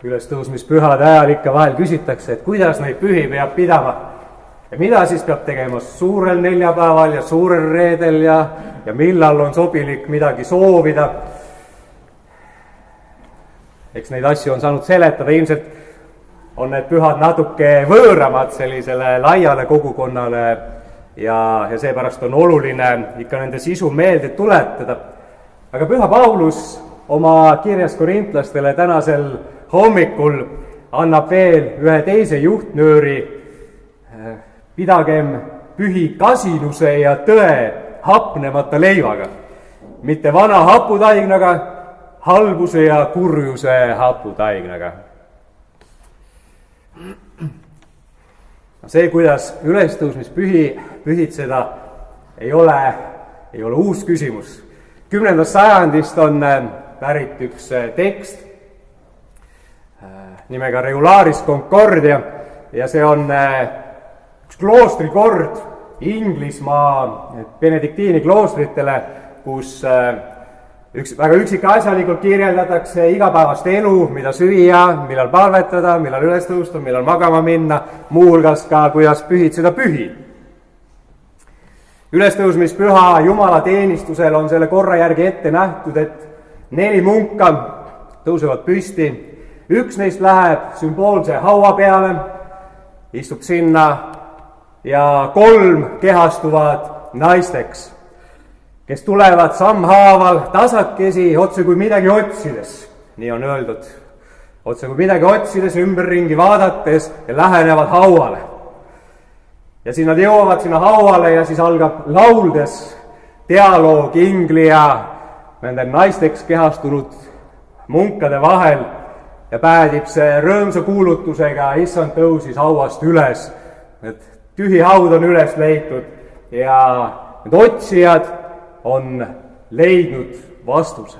ülestõusmispühade ajal ikka vahel küsitakse, et kuidas neid pühi peab pidama ja mida siis peab tegema suurel neljapäeval ja suurel reedel ja millal on sobilik midagi soovida. Eks neid asju on saanud seletada, ilmselt on need pühad natuke võõramad sellisele laiale kogukonnale ja seepärast on oluline ikka nende sisu meelde tuletada. Aga püha Paulus oma kirjas korintlastele tänasel hommikul annab veel ühe teise juhtnööri: pidagem pühi kasinuse ja tõe hapnemata leivaga, mitte vana haputaignaga, halbuse ja kurjuse haputaignaga. See, kuidas ülestõusmispühi pühitseda, ei ole uus küsimus. 10. sajandist on pärit üks tekst nimega Regularis Concordia ja see on üks kloostrikord Inglismaa benediktiini kloostritele, kus väga üksikasjalikult kirjeldatakse igapäevast elu, mida süüa, millal palvetada, millal üles tõusta, millal magama minna, muuhulgas ka, kuidas pühitseda pühi. Ülestõusmispüha jumalateenistusel on selle korra järgi ette nähtud, et 4 munka tõusevad püsti, üks neist läheb sümboolse haua peale, istub sinna ja 3 kehastuvad naisteks, kes tulevad sammhaaval tasakesi otse kui midagi otsides, nii on öeldud, otse kui midagi otsides, ümberringi vaadates ja lähenevad hauale. Ja siis nad jõuavad sinna hauale ja siis algab lauldes dialoog ingli ja nende naisteks kehastunud munkade vahel ja päädib see rõõmsa kuulutusega: issand tõusis hauast üles, et tühi haud on üles leitud ja need otsijad on leidnud vastuse.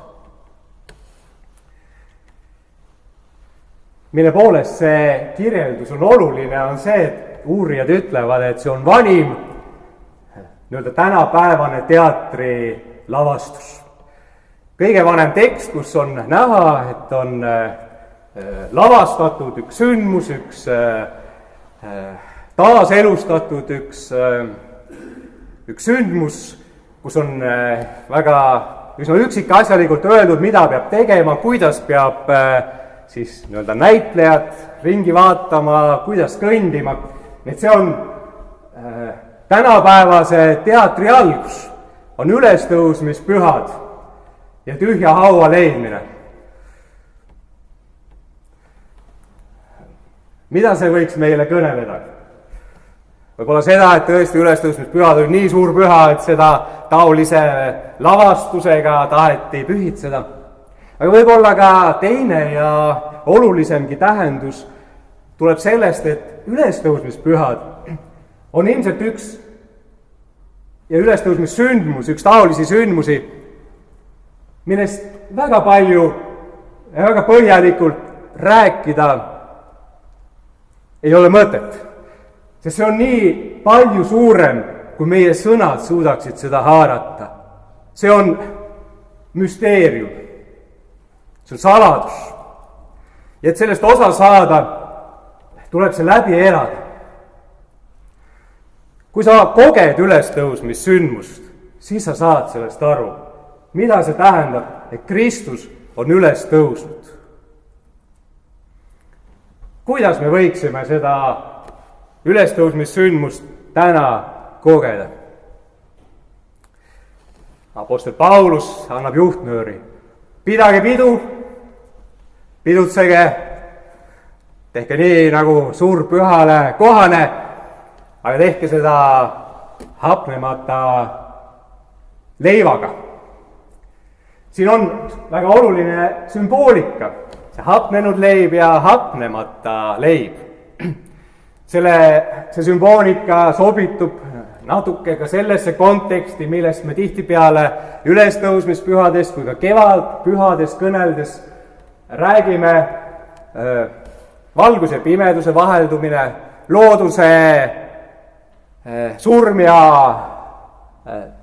Mille poolest see kirjeldus on oluline, on see, et uurijad ütlevad, et see on vanim tänapäevane teatrilavastus. Kõige vanem tekst, kus on näha, et on lavastatud üks sündmus, üks taaselustatud üks sündmus, kus on väga üsna üksikasjalikult öeldud, mida peab tegema, kuidas peab siis näitlejad ringi vaatama, kuidas kõndima. Et see on tänapäevase teatri algus, on ülestõusmispühad ja tühja haua leidmine. Mida see võiks meile kõneleda? Võib-olla seda, et tõesti ülestõusmispühad oli nii suur püha, et seda taolise lavastusega taheti pühitseda. Aga võib-olla ka teine ja olulisemgi tähendus tuleb sellest, et ülestõusmispühad on ilmselt üks ja ülestõusmissündmus, üks taolisi sündmusi, millest väga palju ja väga põhjalikult rääkida ei ole mõtet. Sest see on nii palju suurem, kui meie sõnad suudaksid seda haarata. See on müsteerium. See on saladus. Ja et sellest osa saada, tuleb see läbi elada. Kui sa koged ülestõusmissündmust, siis sa saad sellest aru, mida see tähendab, et Kristus on üles tõusnud. Kuidas me võiksime seda ülestõusmissündmust täna kogeda? Apostel Paulus annab juhtnööri. Pidage pidu, pidutsege, tehke nii nagu suurpühale kohane, aga tehke seda hapnemata leivaga. Siin on väga oluline sümboolika, see hapnenud leib ja hapnemata leib. See sümboolika sobitub natuke ka sellesse konteksti, millest me tihtipeale ülestõusmispühadest kui ka kevadpühadest kõneldes räägime. Valguse ja pimeduse vaheldumine, looduse surm ja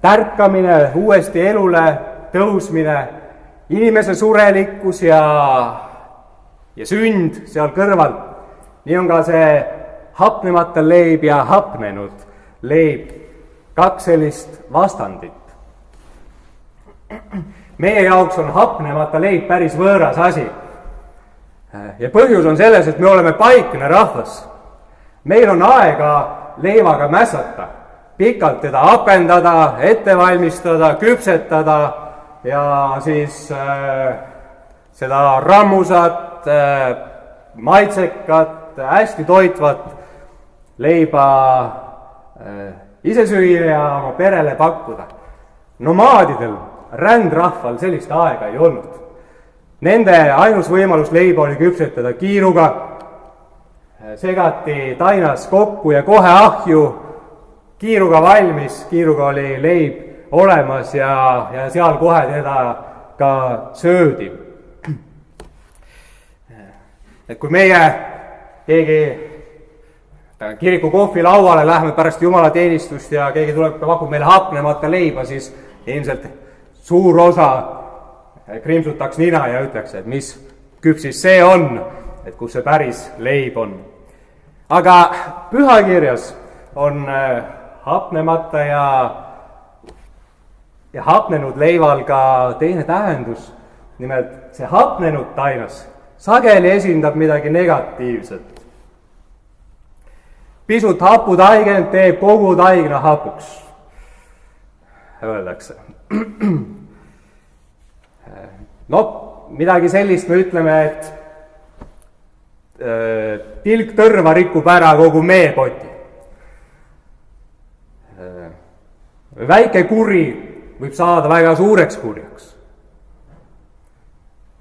tärkamine, uuesti elule tõusmine, inimese surelikkus ja ja sünd seal kõrval. nii on ka see hapnemata leib ja hapnenud leib, kaks sellist vastandit. meie jaoks on hapnemata leib päris võõras asi. ja põhjus on selles, et me oleme paikne rahvas. meil on aega leivaga mässata, pikalt teda hapendada, ette valmistada, küpsetada ja siis seda rammusat, maitsekat, hästi toitvat leiba ise süüa ja oma perele pakkuda. nomaadidel, rändrahval sellist aega ei olnud. Nende ainus võimalus leiba oli küpsetada kiiruga, segati tainas kokku ja kohe ahju, kiiruga valmis, kiiruga oli leib olemas ja seal kohe teda ka söödi. et kui meie keegi kiriku kohvilauale läheme pärast jumalateenistust ja keegi tuleb ja pakub meile hapnemata leiba, siis ilmselt suur osa krimpsutaks nina ja ütleks, et mis küpsis see on, et kus see päris leib on. aga pühakirjas on hapnemata ja hapnenud leival ka teine tähendus. nimelt see hapnenud tainas sageli esindab midagi negatiivset. pisut haputaigend teeb kogu taigna hapuks, öeldakse. midagi sellist me ütleme, et tilk tõrva rikub ära kogu meepoti. väike kuri võib saada väga suureks kurjaks.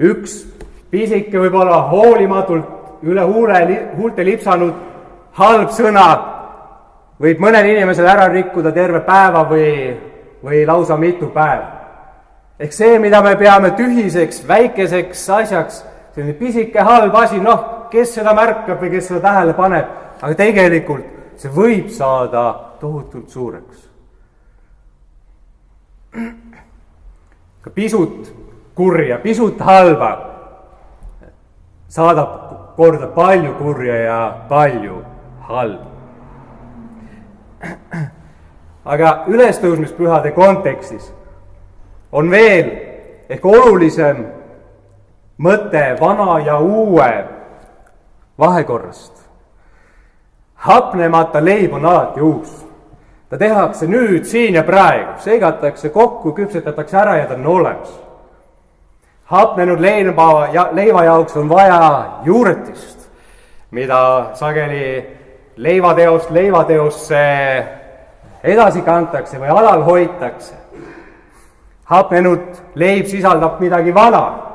üks pisike võib olla hoolimatult üle huulte lipsanud halb sõna võib mõnel inimesel ära rikkuda terve päeva või lausa mitu päeva. ehk see, mida me peame tühiseks, väikeseks asjaks, selline pisike halb asi, kes seda märkab või kes seda tähele paneb, aga tegelikult see võib saada tohutult suureks. ka pisut kurja, pisut halba saadab korda palju kurja ja palju halba. aga ülestõusmispühade kontekstis on veel ehk olulisem mõte vana ja uue vahekorrast. hapnemata leib on alati uus. ta tehakse nüüd, siin ja praegu, segatakse kokku, küpsetatakse ära ja ta on olemas. hapnenud leiva jaoks on vaja juuretist, mida sageli leivateost leivateosse edasi kantakse või alal hoitakse. hapnenud leib sisaldab midagi vana.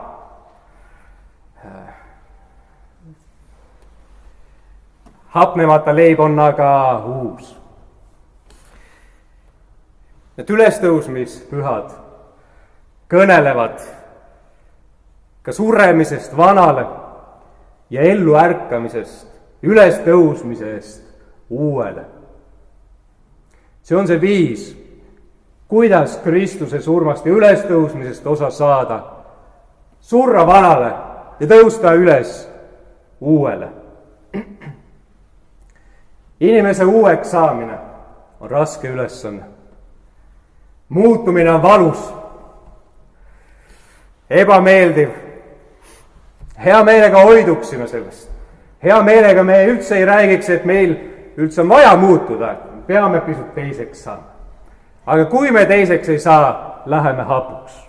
hapnemata leib on aga uus. Need ülestõusmispühad kõnelevad ka suremisest vanale ja elluärkamisest, ülestõusmisest uuele. see on see viis, kuidas Kristuse surmast ja ülestõusmisest osa saada, surra vanale ja tõusta üles uuele. inimese uueks saamine on raske ülesanne. muutumine on valus, ebameeldiv. hea meelega hoiduksime sellest. hea meelega me üldse ei räägiks, et meil üldse on vaja muutuda, peame pisut teiseks saama. aga kui me teiseks ei saa, läheme hapuks.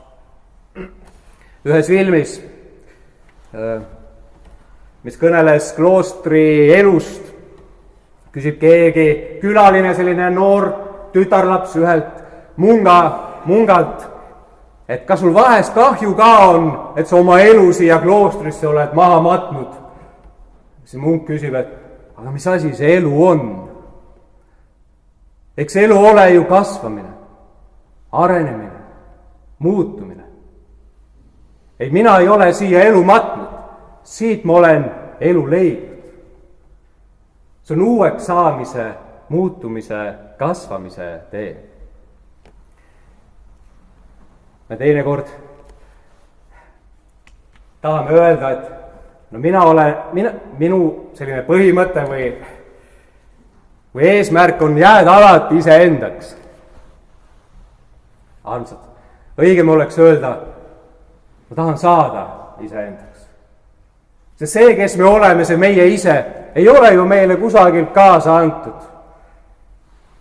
ühes filmis, mis kõneles kloostri elust, küsib keegi külaline, selline noor tütarlaps ühelt mungalt, et kas sul vahest kahju ka on, et sa oma elu siia kloostrisse oled maha matnud. see munk küsib, et aga mis asi see elu on? eks elu ole ju kasvamine, arenemine, muutumine. ei, mina ei ole siia elu matnud, siit ma olen elu leidnud. see on uueks saamise, muutumise, kasvamise tee. me teinekord tahame öelda, et no minu selline põhimõte või eesmärk on jääda alati iseendaks. Armsad, õigem oleks öelda, ma tahan saada iseendaks. Sest see, kes me oleme, see meie ise, ei ole ju meile kusagilt kaasa antud.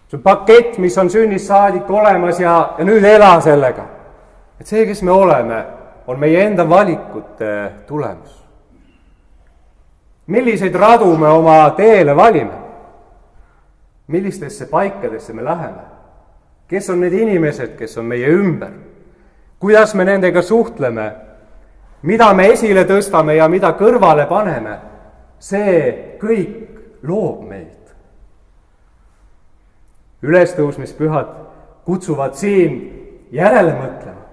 See on pakett, mis on sünnist saadik olemas ja nüüd ela sellega. Et see, kes me oleme, on meie enda valikute tulemus. Milliseid radu me oma teele valime? Millistesse paikadesse me läheme? Kes on need inimesed, kes on meie ümber? Kuidas me nendega suhtleme? Mida me esile tõstame ja mida kõrvale paneme? See kõik loob meid. Ülestõusmispühad kutsuvad siin järele mõtlema.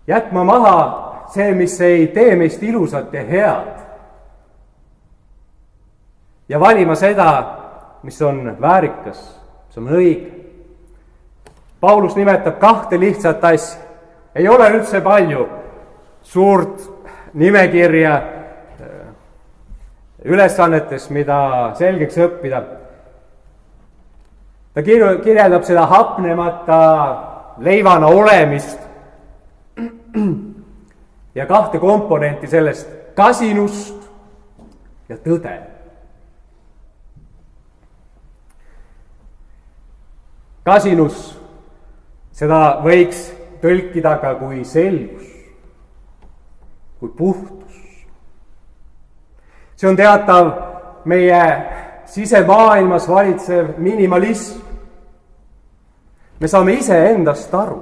Jätma maha see, mis ei tee meist ilusat ja head. Ja valima seda, mis on väärikas, mis on õige. Paulus nimetab 2 lihtsat asja. Ei ole üldse palju suurt nimekirja ülesannetest, mida selgeks õppida. Ta kirjeldab seda hapnemata leivana olemist ja 2 komponenti sellest, kasinust ja tõde. Kasinus, seda võiks tõlkida ka kui selgus, kui puhtus. See on teatav meie sisemaailmas valitsev minimalism. Me saame ise endast aru.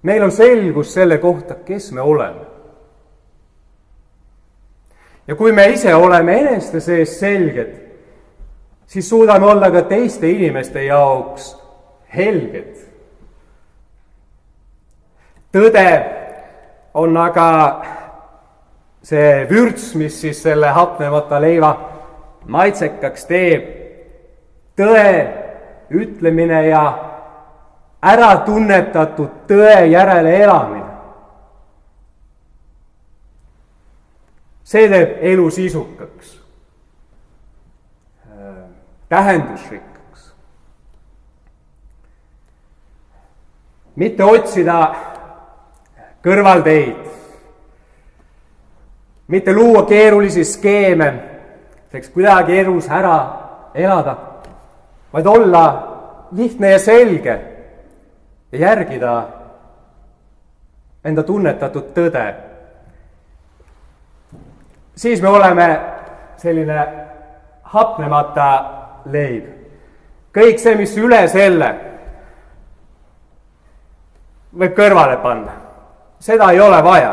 Meil on selgus selle kohta, kes me oleme. Ja kui me ise oleme eneste sees selged, siis suudame olla ka teiste inimeste jaoks helged. Tõde on aga see vürts, mis siis selle hapnemata leiva maitsekaks teeb. Tõe ütlemine ja ära tunnetatud tõe järele elamine. See teeb elu sisukaks, tähendusrikkaks. Mitte otsida kõrvalteid, mitte luua keerulisi skeeme, selleks kuidagi elus ära elada, vaid olla lihtne ja selge ja järgida enda tunnetatud tõde. Siis me oleme selline hapnemata leib. Kõik see, mis üle selle, võib kõrvale panna. Seda ei ole vaja.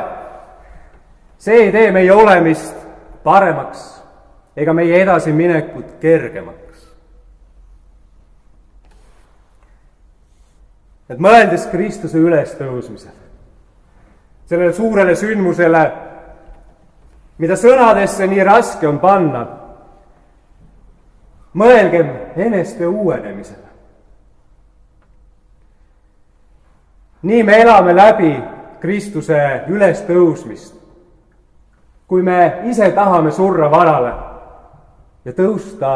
See ei tee meie olemist paremaks ega meie edasiminekut kergemaks. Et mõeldes Kristuse ülestõusmisel, sellele suurele sündmusele, mida sõnadesse nii raske on panna, mõelgem eneste uuenemisele. Nii me elame läbi Kristuse ülestõusmist, kui me ise tahame surra varale ja tõusta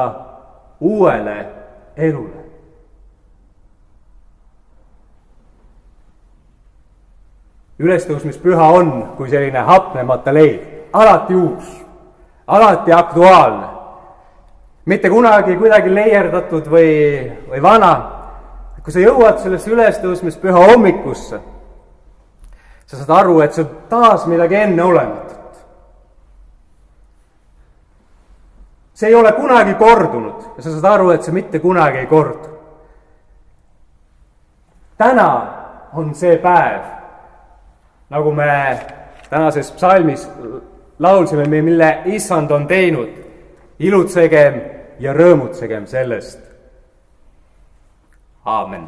uuele elule. Ülestõusmispüha on kui selline hapnemata leib, alati uus, alati aktuaalne, mitte kunagi kuidagi leierdatud või vana. Kui sa jõuad sellesse ülestõusmispüha hommikusse, sa saad aru, et see on taas midagi enneolematut. See ei ole kunagi kordunud ja sa saad aru, et see mitte kunagi ei kordu. Täna on see päev, nagu me tänases psalmis laulsime, mille Issand on teinud, ilutsegem ja rõõmutsegem sellest. Aamen.